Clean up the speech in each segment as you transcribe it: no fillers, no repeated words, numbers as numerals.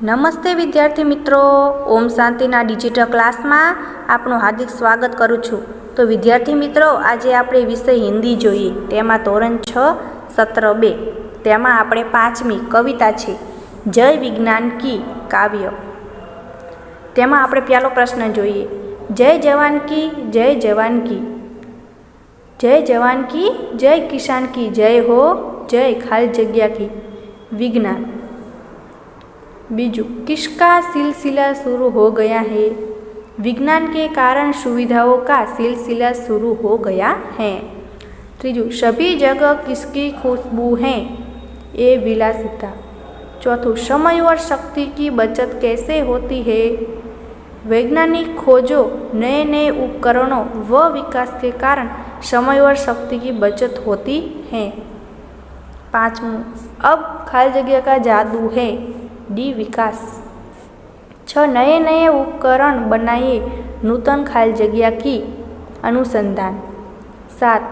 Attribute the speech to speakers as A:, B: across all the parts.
A: નમસ્તે વિદ્યાર્થી મિત્રો, ઓમ શાંતિના ડિજિટલ ક્લાસમાં આપનું હાર્દિક સ્વાગત કરું છું। તો વિદ્યાર્થી મિત્રો, આજે આપણે વિષય હિન્દી જોઈએ, તેમાં ધોરણ 6 સત્ર 2, તેમાં આપણે 5મી કવિતા છે જય વિજ્ઞાન કી કાવ્ય। તેમાં આપણે પહેલો પ્રશ્ન જોઈએ, જય જવાન કી જય જવાન કી, જય જવાન કી જય કિसान की जय हो, जय खाली जगह की विज्ञान। बीजू, किसका सिलसिला शुरू हो गया है, विज्ञान के कारण सुविधाओं का सिलसिला शुरू हो गया है। तीजू, सभी जगह किसकी खुशबू है, ये विलासिता। चौथू, समय और शक्ति की बचत कैसे होती है, वैज्ञानिक खोजों, नए नए उपकरणों व विकास के कारण समय और शक्ति की बचत होती है। पाँचवूं, अब खाली जगह का जादू है, डी विकास। 6, नए नए उपकरण बनाए, नूतन खाली जगह की अनुसंधान। 7,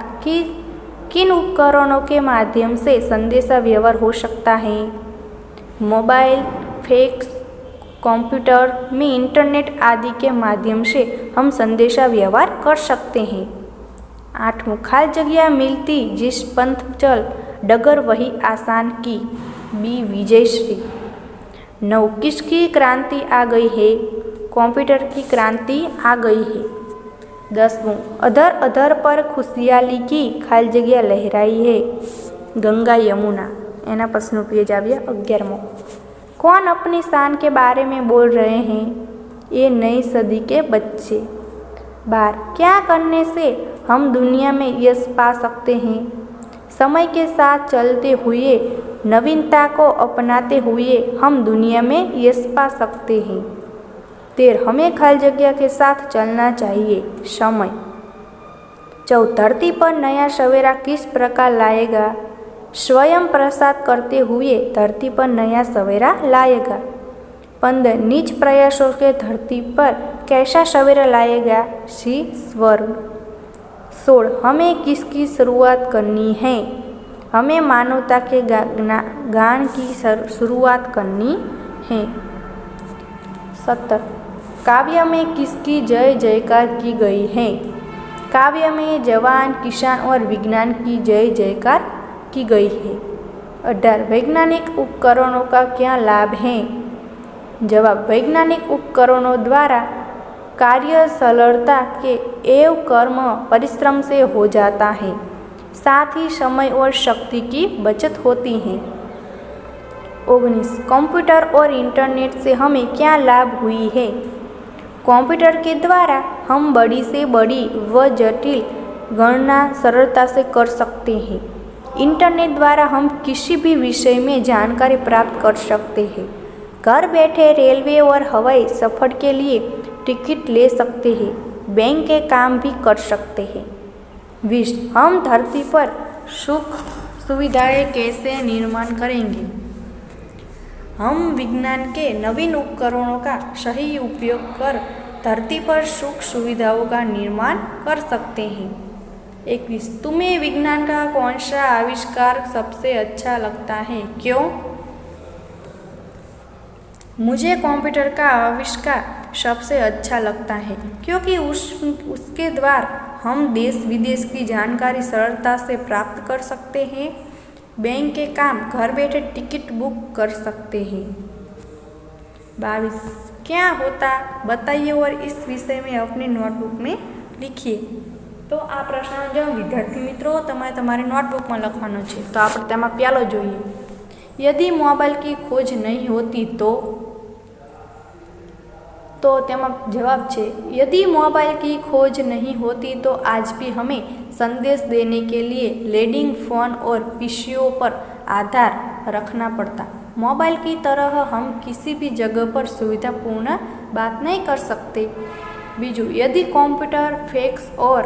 A: किन उपकरणों के माध्यम से संदेशा व्यवहार हो सकता है, मोबाइल, फैक्स, कंप्यूटर में इंटरनेट आदि के माध्यम से हम संदेशा व्यवहार कर सकते हैं। 8, खाली जगह मिलती जिस पंथ चल, डगर वही आसान की, बी विजयश्री। 9, किसकी क्रांति आ गई है, कंप्यूटर की क्रांति आ गई है। 10, अधर अधर पर खुशहाली की खाली जगह लहराई है, गंगा यमुना। एना पछीनो पेज आव्या 11मो। कौन अपनी शान के बारे में बोल रहे हैं, ये नई सदी के बच्चे। 12, क्या करने से हम दुनिया में यश पा सकते हैं, समय के साथ चलते हुए, नवीनता को अपनाते हुए हम दुनिया में यश पा सकते हैं। 13, हमें खाली जगह के साथ चलना चाहिए, समय। 14, धरती पर नया सवेरा किस प्रकार लाएगा, स्वयं प्रसाद करते हुए धरती पर नया सवेरा लाएगा। 15, निज प्रयासों के धरती पर कैसा सवेरा लाएगा, सी स्वर्ग। 16, हमें किसकी शुरुआत करनी है, हमें मानवता के गान की शुरुआत करनी है। 17, काव्य में किसकी जय जयकार की गई है, काव्य में जवान, किसान और विज्ञान की जय जयकार की गई है। 18, वैज्ञानिक उपकरणों का क्या लाभ है, जवाब, वैज्ञानिक उपकरणों द्वारा कार्य सरलता के एवं कर्म परिश्रम से हो जाता है, साथ ही समय और शक्ति की बचत होती है। 19, कंप्यूटर और इंटरनेट से हमें क्या लाभ हुई है, कंप्यूटर के द्वारा हम बड़ी से बड़ी व जटिल गणना सरलता से कर सकते हैं, इंटरनेट द्वारा हम किसी भी विषय में जानकारी प्राप्त कर सकते हैं, घर बैठे रेलवे और हवाई सफ़र के लिए टिकट ले सकते हैं, बैंक के काम भी कर सकते हैं। 20, हम धरती पर सुख सुविधाएं कैसे निर्माण करेंगे, हम विज्ञान के नवीन उपकरणों का सही उपयोग कर धरती पर सुख सुविधाओं का निर्माण कर सकते हैं। 21, तुम्हें विज्ञान का कौन सा आविष्कार सबसे अच्छा लगता है, क्यों, मुझे कंप्यूटर का आविष्कार सबसे अच्छा लगता है क्योंकि उसके द्वारा हम देश विदेश की जानकारी सरलता से प्राप्त कर सकते हैं, बैंक के काम घर बैठे टिकट बुक कर सकते हैं। 22, क्या होता बताइए और इस विषय में अपनी नोटबुक में लिखिए। तो आ प्रश्न जो विद्यार्थी मित्रों तमारे नोटबुक में लखवानो छे। तो આપણે તેમાં પહેલો જોઈએ, यदि मोबाइल की खोज नहीं होती तो તેમાં जवाब છે, यदि मोबाइल की खोज नहीं होती तो आज भी हमें संदेश देने के लिए लैंडिंग फ़ोन और पीसीओ पर आधार रखना पड़ता। मोबाइल की तरह हम किसी भी जगह पर सुविधापूर्ण बात नहीं कर सकते। बीजू, यदि कंप्यूटर, फैक्स और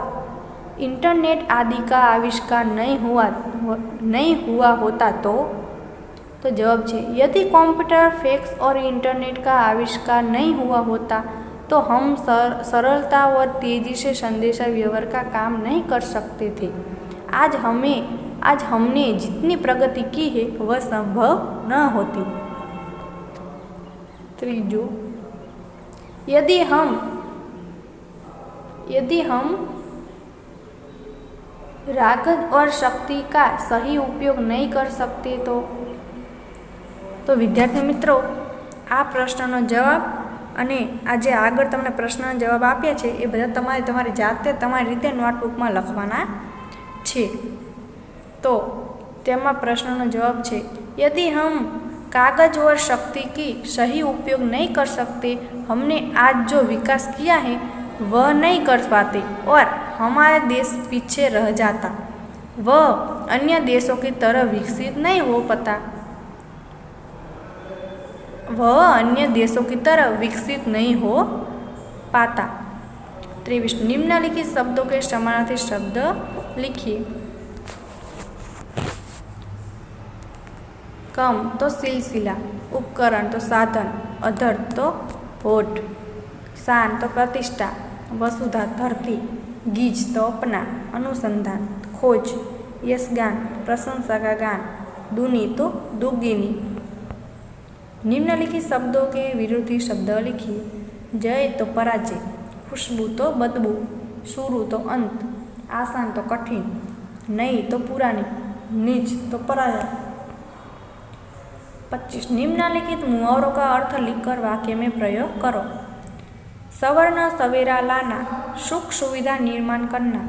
A: इंटरनेट आदि का आविष्कार नहीं हुआ होता तो जवाब है, यदि कंप्यूटर, फैक्स और इंटरनेट का आविष्कार नहीं हुआ होता तो हम सरलता और तेज़ी से संदेशा व्यवहार का काम नहीं कर सकते थे। आज हमने जितनी प्रगति की है वह संभव न होती। तीजू, यदि हम रागत और शक्ति का सही उपयोग नहीं कर सकते तो विद्यार्थी मित्रों आ प्रश्नનો જવાબ અને આજે આગળ તમને પ્રશ્નનો જવાબ આપ્યા છે એ બધા તમારી જાતે તમારી રીતે નોટબુકમાં લખવાના છે। તો તેમાં પ્રશ્નનો જવાબ છે, यदि हम कागज और शक्ति की सही उपयोग नहीं कर सकते, हमने आज जो विकास किया है वह नहीं कर पाते और हमारा देश पीछे रह जाता, वह अन्य देशों की तरह विकसित नहीं हो पाता, वह अन्य देशों की तरह विकसित नहीं हो पाता। 23 निम्नलिखित शब्दों के समानार्थी शब्द लिखिए। कम तो सिलसिला, उपकरण तो साधन, अधर तो होठ, शान तो प्रतिष्ठा, वसुधा धरती, गीज तो अपना, अनुसंधान, खोज, यशगान, प्रशंसा का गान, दूनी तो दुगिनी। निम्नलिखित शब्दों के विरोधी शब्द लिखिए। जय तो पराजय, खुशबू तो बदबू, शुरू तो अंत, आसान तो कठिन, नई तो पुरानी, नीच तो पराया। 25 निम्नलिखित मुहावरों का अर्थ लिखकर वाक्य में प्रयोग करो। सवर्ण सवेरा लाना, सुख सुविधा निर्माण करना।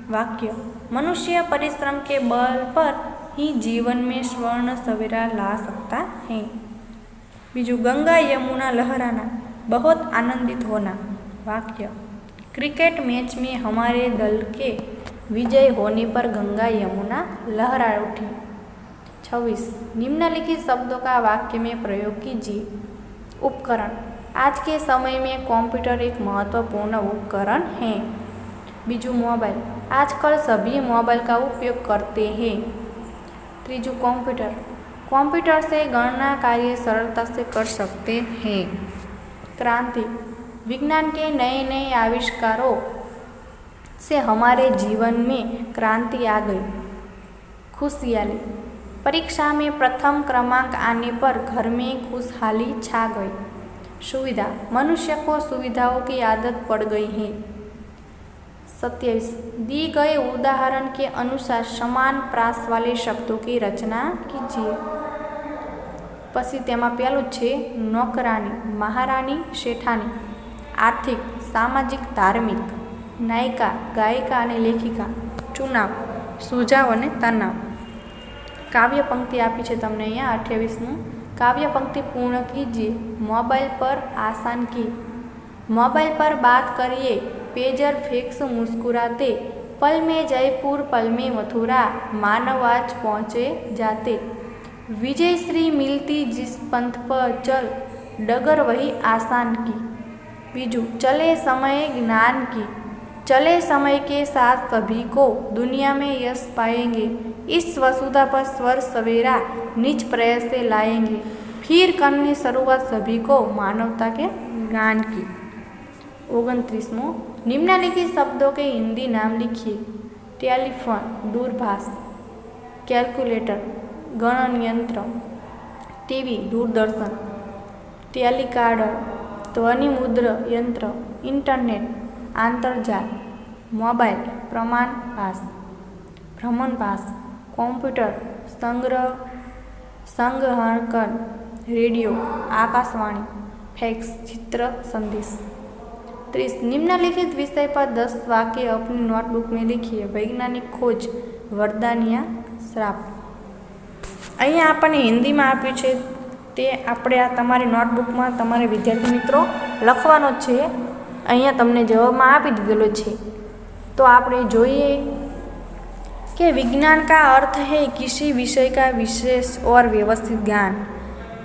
A: वाक्य, मनुष्य परिश्रम के बल पर ही जीवन में स्वर्ण सवेरा ला सकता है। बीजू, गंगा यमुना लहराना, बहुत आनंदित होना। वाक्य, क्रिकेट मैच में हमारे दल के विजय होने पर गंगा यमुना लहरा उठी। 26 निम्नलिखित शब्दों का वाक्य में प्रयोग कीजिए। उपकरण, आज के समय में कंप्यूटर एक महत्वपूर्ण उपकरण है। बीजू, मोबाइल, आजकल सभी मोबाइल का उपयोग करते हैं। तीजू, कंप्यूटर, कंप्यूटर से गणना कार्य सरलता से कर सकते हैं। क्रांति, विज्ञान के नए नए आविष्कारों से हमारे जीवन में क्रांति आ गई। खुशहाली, परीक्षा में प्रथम क्रमांक आने पर घर में खुशहाली छा गई। सुविधा, मनुष्य को सुविधाओं की आदत पड़ गई है। 27 दी गए उदाहरण के अनुसार समान प्रास वाले शब्दों की रचना कीजिए। पछी तेमां पहेलुं छे नौकरानी, महारानी, शेठानी। आर्थिक, सामाजिक, धार्मिक। नायिका, गायिका अने लेखिका। चुनाव, सुझाव अने तनाव। काव्य पंक्ति आपी छे तमने अहींया 28मुं। काव्य पंक्ति पूर्ण कीजिए। मोबाइल पर आसान की, मोबाइल पर बात करिए, पेजर फिक्स मुस्कुराते, पल में जयपुर पल में मथुरा, मानव आज पहुँचे जाते, विजय श्री मिलती जिस पंथ पर चल, डगर वही आसान की। बीजू, चले समय ज्ञान की, चले समय के साथ सभी को दुनिया में यश पाएंगे, इस वसुधा पर स्वर सवेरा निज प्रयास से लाएंगे, फिर करनी शुरुआत सभी को मानवता के ज्ञान की। 29वां निम्नलिखित शब्दों के हिंदी नाम लिखिए। टेलीफोन, दूरभाष। कैलकुलेटर, गणन यंत्र। टीवी, दूरदर्शन। टेलीकार्डर, ध्वनि मुद्र यंत्र। इंटरनेट, आंतरजाल। मोबाइल, प्रमाणभाष, भ्रमणभाष। कॉम्प्यूटर, संग्रहण। रेडियो, आकाशवाणी। फैक्स, चित्र संदेश। 30 निम्नलिखित विषय पर 10 वाक्य अपनी नोटबुक में लिखिए। वैज्ञानिक खोज, वरदान या श्राप। अहींया आपणे हिंदीमां आप्युं छे ते आपणे आ तमारी नोटबुकमां तमारे विद्यार्थी मित्रों लखवानो छे। अहींया तमने जवाबमां आपी दीधेलो छे। तो आपणे जोईए कि विज्ञान का अर्थ है किसी विषय का विशेष और व्यवस्थित ज्ञान।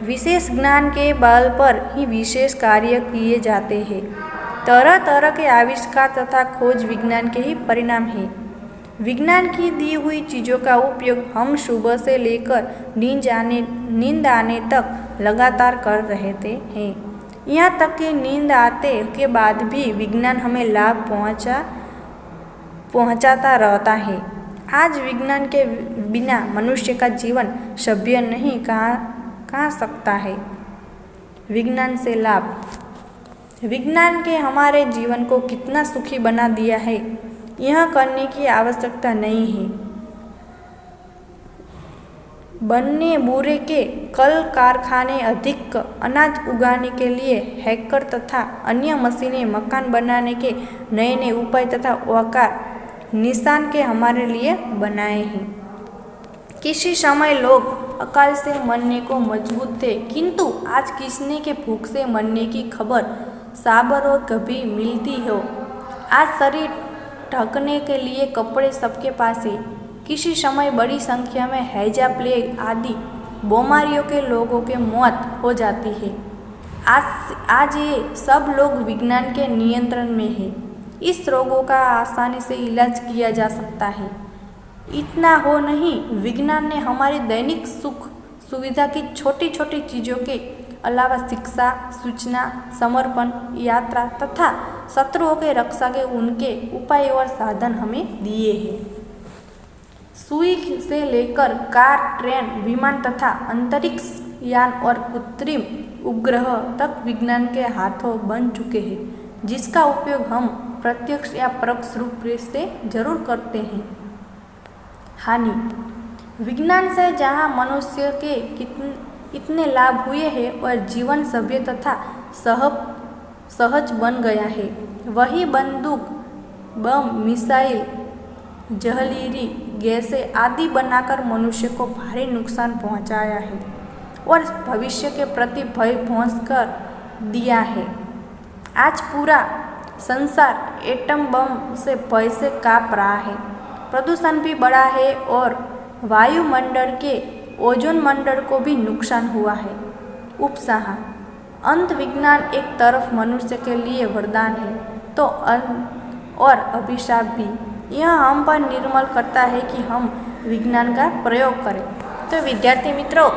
A: विशेष ज्ञान के बल पर ही विशेष कार्य किए जाते हैं। तरह तरह के आविष्कार तथा खोज विज्ञान के ही परिणाम है। विज्ञान की दी हुई चीज़ों का उपयोग हम सुबह से लेकर नींद आने तक लगातार कर रहते हैं। यहाँ तक कि नींद आते के बाद भी विज्ञान हमें लाभ पहुँचाता रहता है। आज विज्ञान के बिना मनुष्य का जीवन सभ्य नहीं कहा सकता है। विज्ञान से लाभ। विज्ञान के हमारे जीवन को कितना सुखी बना दिया है, यह करने की आवश्यकता नहीं है। बनने बुरे के कल कारखाने अधिक अनाज उगाने के लिए हैकर तथा अन्य मशीनें मकान बनाने के नए नए उपाय तथा औकार निशान के हमारे लिए बनाए हैं। किसी समय लोग अकाल से मरने को मजबूत थे, किंतु आज किसने के भूख से मरने की खबर साबर और कभी मिलती हो। आज शरीर ढकने के लिए कपड़े सबके पास है। किसी समय बड़ी संख्या में हैजा, प्लेग आदि बीमारियों के लोगों के मौत हो जाती है। आज ये सब लोग विज्ञान के नियंत्रण में है। इस रोगों का आसानी से इलाज किया जा सकता है। इतना हो नहीं, विज्ञान ने हमारी दैनिक सुख सुविधा की छोटी छोटी चीज़ों के अलावा शिक्षा, सूचना, समर्पण, यात्रा तथा शत्रुओं के रक्षा के उनके उपाय और साधन हमें दिए हैं। सुई से लेकर कार, ट्रेन, विमान तथा अंतरिक्ष यान और कृत्रिम उपग्रह तक विज्ञान के हाथों बन चुके हैं, जिसका उपयोग हम प्रत्यक्ष या परोक्ष रूप से जरूर करते हैं। हानि। विज्ञान से जहाँ मनुष्य के इतने लाभ हुए हैं और जीवन सभ्य तथा सहज बन गया है, वही बंदूक, बम, मिसाइल, जहरीली गैसें आदि बनाकर मनुष्य को भारी नुकसान पहुंचाया है और भविष्य के प्रति भय पहुंच कर दिया है। आज पूरा संसार एटम बम से भय से काँप रहा है। प्रदूषण भी बढ़ा है और वायुमंडल के ओजोन मंडल को भी नुकसान हुआ है। उपसाह। अंत विज्ञान एक तरफ मनुष्य के लिए वरदान है तो और अभिशाप भी। यह हम पर निर्मल करता है कि हम विज्ञान का प्रयोग करें। तो विद्यार्थी मित्रों,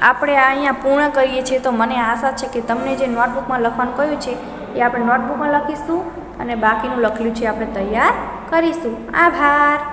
A: આપણે આ અહીંયા પૂર્ણ કરીએ છીએ। તો મને આશા છે કે તમને જે નોટબુકમાં લખવાનું કહ્યું છે એ આપણે નોટબુકમાં લખીશું અને બાકીનું લખેલું છે આપણે તૈયાર કરીશું। આભાર।